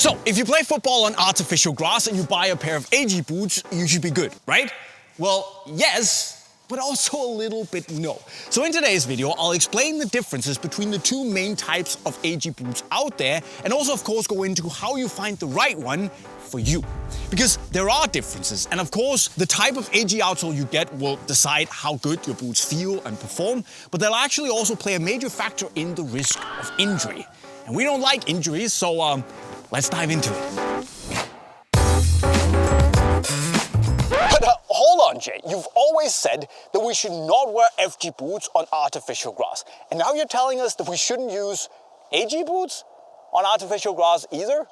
So, if you play football on artificial grass and you buy a pair of AG boots, you should be good, right? Well, yes, but also a little bit no. So in today's video, I'll explain the differences between the two main types of AG boots out there, and also of course go into how you find the right one for you. Because there are differences, and of course the type of AG outsole you get will decide how good your boots feel and perform, but they'll actually also play a major factor in the risk of injury. And we don't like injuries, so let's dive into it. But hold on, Jay. You've always said that we should not wear FG boots on artificial grass. And now you're telling us that we shouldn't use AG boots on artificial grass either?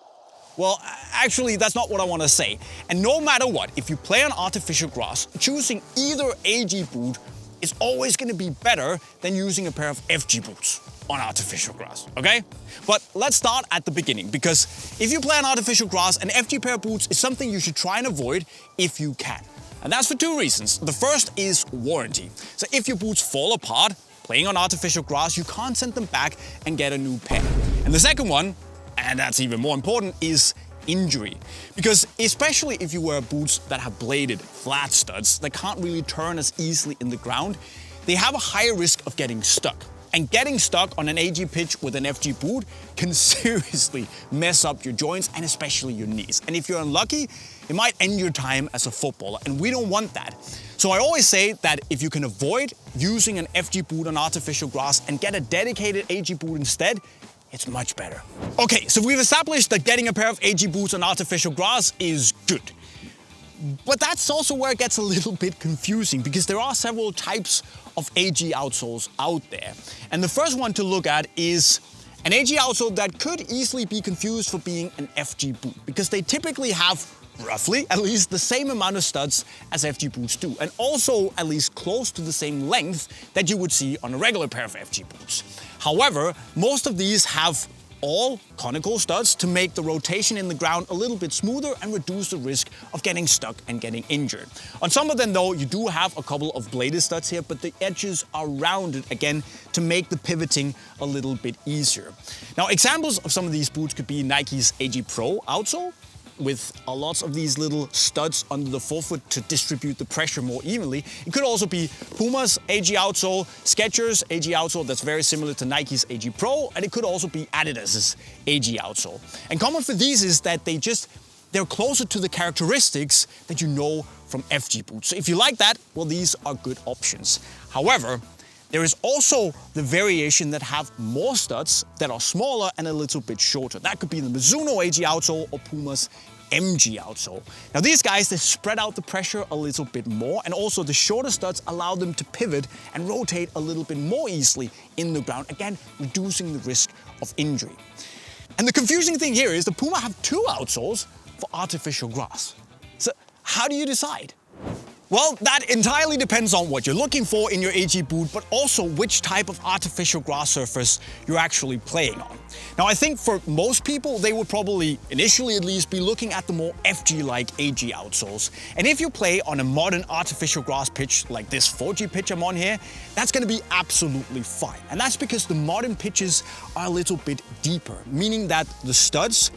Well, actually, that's not what I want to say. And no matter what, if you play on artificial grass, choosing either AG boot is always going to be better than using a pair of FG boots on artificial grass, okay? But let's start at the beginning, because if you play on artificial grass, an FG pair of boots is something you should try and avoid if you can. And that's for two reasons. The first is warranty. So if your boots fall apart playing on artificial grass, you can't send them back and get a new pair. And the second one, and that's even more important, is injury. Because especially if you wear boots that have bladed, flat studs that can't really turn as easily in the ground, they have a higher risk of getting stuck. And getting stuck on an AG pitch with an FG boot can seriously mess up your joints and especially your knees. And if you're unlucky, it might end your time as a footballer, and we don't want that. So I always say that if you can avoid using an FG boot on artificial grass and get a dedicated AG boot instead, it's much better. Okay, so we've established that getting a pair of AG boots on artificial grass is good. But that's also where it gets a little bit confusing, because there are several types of AG outsoles out there. And the first one to look at is an AG outsole that could easily be confused for being an FG boot, because they typically have roughly at least the same amount of studs as FG boots do, and also at least close to the same length that you would see on a regular pair of FG boots. However, most of these have all conical studs to make the rotation in the ground a little bit smoother and reduce the risk of getting stuck and getting injured. On some of them though, you do have a couple of bladed studs here, but the edges are rounded again to make the pivoting a little bit easier. Now, examples of some of these boots could be Nike's AG Pro outsole, with lots of these little studs under the forefoot to distribute the pressure more evenly. It could also be Puma's AG outsole, Skechers AG outsole that's very similar to Nike's AG Pro, and it could also be Adidas's AG outsole. And common for these is that they're closer to the characteristics that you know from FG boots. So if you like that, well, these are good options. However, there is also the variation that have more studs that are smaller and a little bit shorter. That could be the Mizuno AG outsole or Puma's MG outsole. Now these guys, they spread out the pressure a little bit more, and also the shorter studs allow them to pivot and rotate a little bit more easily in the ground, again reducing the risk of injury. And the confusing thing here is the Puma have two outsoles for artificial grass. So how do you decide? Well, that entirely depends on what you're looking for in your AG boot, but also which type of artificial grass surface you're actually playing on. Now, I think for most people, they would probably, initially at least, be looking at the more FG-like AG outsoles. And if you play on a modern artificial grass pitch like this 4G pitch I'm on here, that's going to be absolutely fine. And that's because the modern pitches are a little bit deeper, meaning that the studs,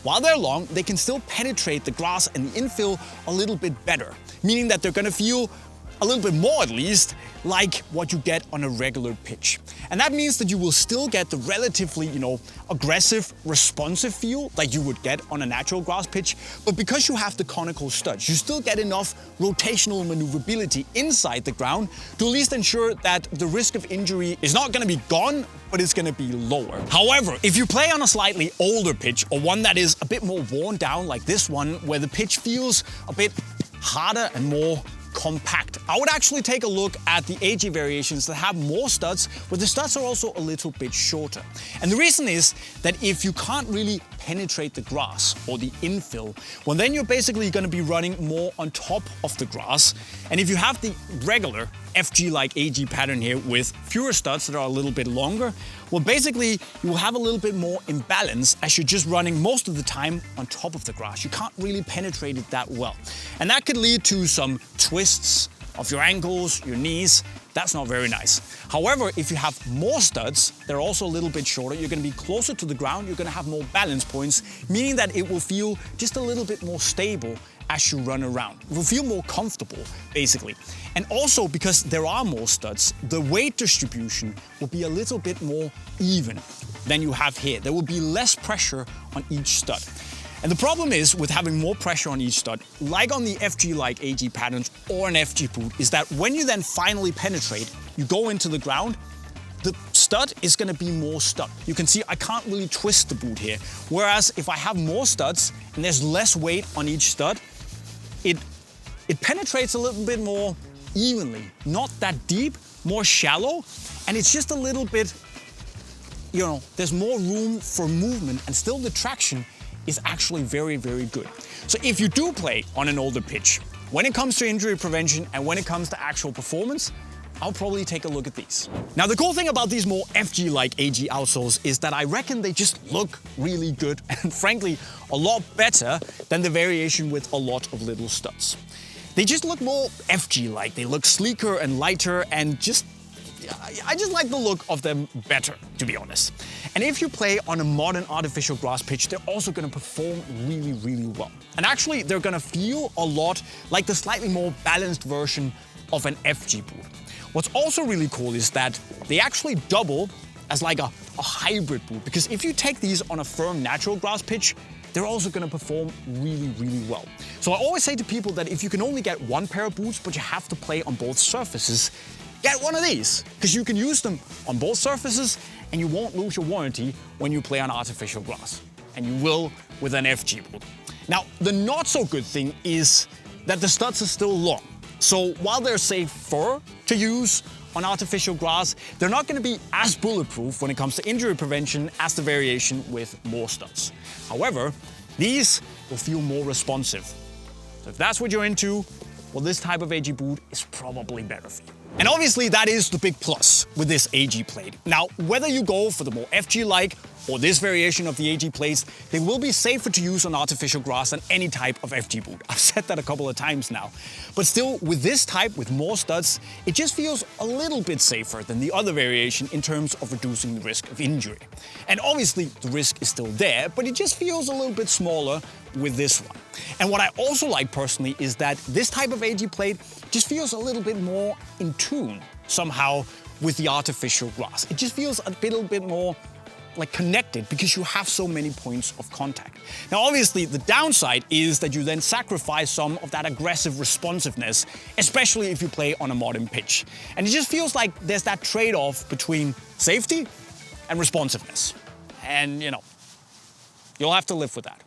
while they're long, they can still penetrate the grass and the infill a little bit better, meaning that they're gonna feel a little bit more, at least, like what you get on a regular pitch. And that means that you will still get the relatively, aggressive, responsive feel like you would get on a natural grass pitch, but because you have the conical studs, you still get enough rotational maneuverability inside the ground to at least ensure that the risk of injury is not gonna be gone, but it's gonna be lower. However, if you play on a slightly older pitch, or one that is a bit more worn down like this one, where the pitch feels a bit harder and more compact, I would actually take a look at the AG variations that have more studs, but the studs are also a little bit shorter. And the reason is that if you can't really penetrate the grass or the infill, well then you're basically going to be running more on top of the grass. And if you have the regular FG-like AG pattern here with fewer studs that are a little bit longer, well basically you will have a little bit more imbalance as you're just running most of the time on top of the grass. You can't really penetrate it that well. And that could lead to some twists of your ankles, your knees, That's not very nice. However, if you have more studs, they're also a little bit shorter, you're gonna be closer to the ground, you're gonna have more balance points, meaning that it will feel just a little bit more stable as you run around. It will feel more comfortable, basically. And also, because there are more studs, the weight distribution will be a little bit more even than you have here. There will be less pressure on each stud. And the problem is with having more pressure on each stud, like on the FG-like AG patterns or an FG boot, is that when you then finally penetrate, you go into the ground, the stud is going to be more stuck. You can see I can't really twist the boot here. Whereas if I have more studs and there's less weight on each stud, it penetrates a little bit more evenly, not that deep, more shallow, and it's just a little bit, there's more room for movement, and still the traction is actually very, very good. So if you do play on an older pitch, when it comes to injury prevention and when it comes to actual performance, I'll probably take a look at these. Now, the cool thing about these more FG-like AG outsoles is that I reckon they just look really good and frankly, a lot better than the variation with a lot of little studs. They just look more FG-like. They look sleeker and lighter, and I just like the look of them better, to be honest. And if you play on a modern artificial grass pitch, they're also gonna perform really, really well. And actually, they're gonna feel a lot like the slightly more balanced version of an FG boot. What's also really cool is that they actually double as like a hybrid boot, because if you take these on a firm natural grass pitch, they're also gonna perform really, really well. So I always say to people that if you can only get one pair of boots, but you have to play on both surfaces, get one of these, because you can use them on both surfaces and you won't lose your warranty when you play on artificial grass. And you will with an FG boot. Now, the not so good thing is that the studs are still long. So while they're safer to use on artificial grass, they're not going to be as bulletproof when it comes to injury prevention as the variation with more studs. However, these will feel more responsive. So if that's what you're into, well, this type of AG boot is probably better for you. And obviously that is the big plus with this AG plate. Now, whether you go for the more FG-like or this variation of the AG plates, they will be safer to use on artificial grass than any type of FG boot. I've said that a couple of times now. But still, with this type, with more studs, it just feels a little bit safer than the other variation in terms of reducing the risk of injury. And obviously, the risk is still there, but it just feels a little bit smaller with this one. And what I also like personally is that this type of AG plate just feels a little bit more in tune somehow with the artificial grass. It just feels a little bit more like connected because you have so many points of contact. Now, obviously, the downside is that you then sacrifice some of that aggressive responsiveness, especially if you play on a modern pitch. And it just feels like there's that trade-off between safety and responsiveness. And, you'll have to live with that.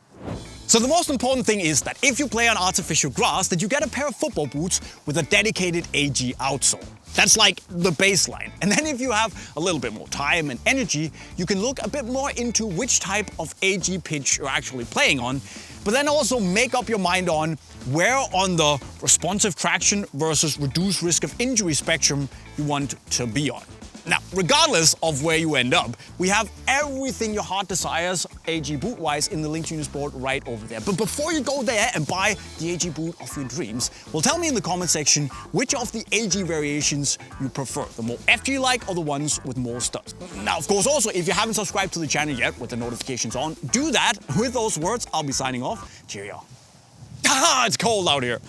So the most important thing is that if you play on artificial grass, that you get a pair of football boots with a dedicated AG outsole. That's like the baseline. And then if you have a little bit more time and energy, you can look a bit more into which type of AG pitch you're actually playing on, but then also make up your mind on where on the responsive traction versus reduced risk of injury spectrum you want to be on. Now, regardless of where you end up, we have everything your heart desires AG boot-wise in the link to Unisport right over there. But before you go there and buy the AG boot of your dreams, well, tell me in the comment section which of the AG variations you prefer, the more FG-like or the ones with more studs. Now, of course, also, if you haven't subscribed to the channel yet with the notifications on, do that. With those words, I'll be signing off. Cheerio. It's cold out here.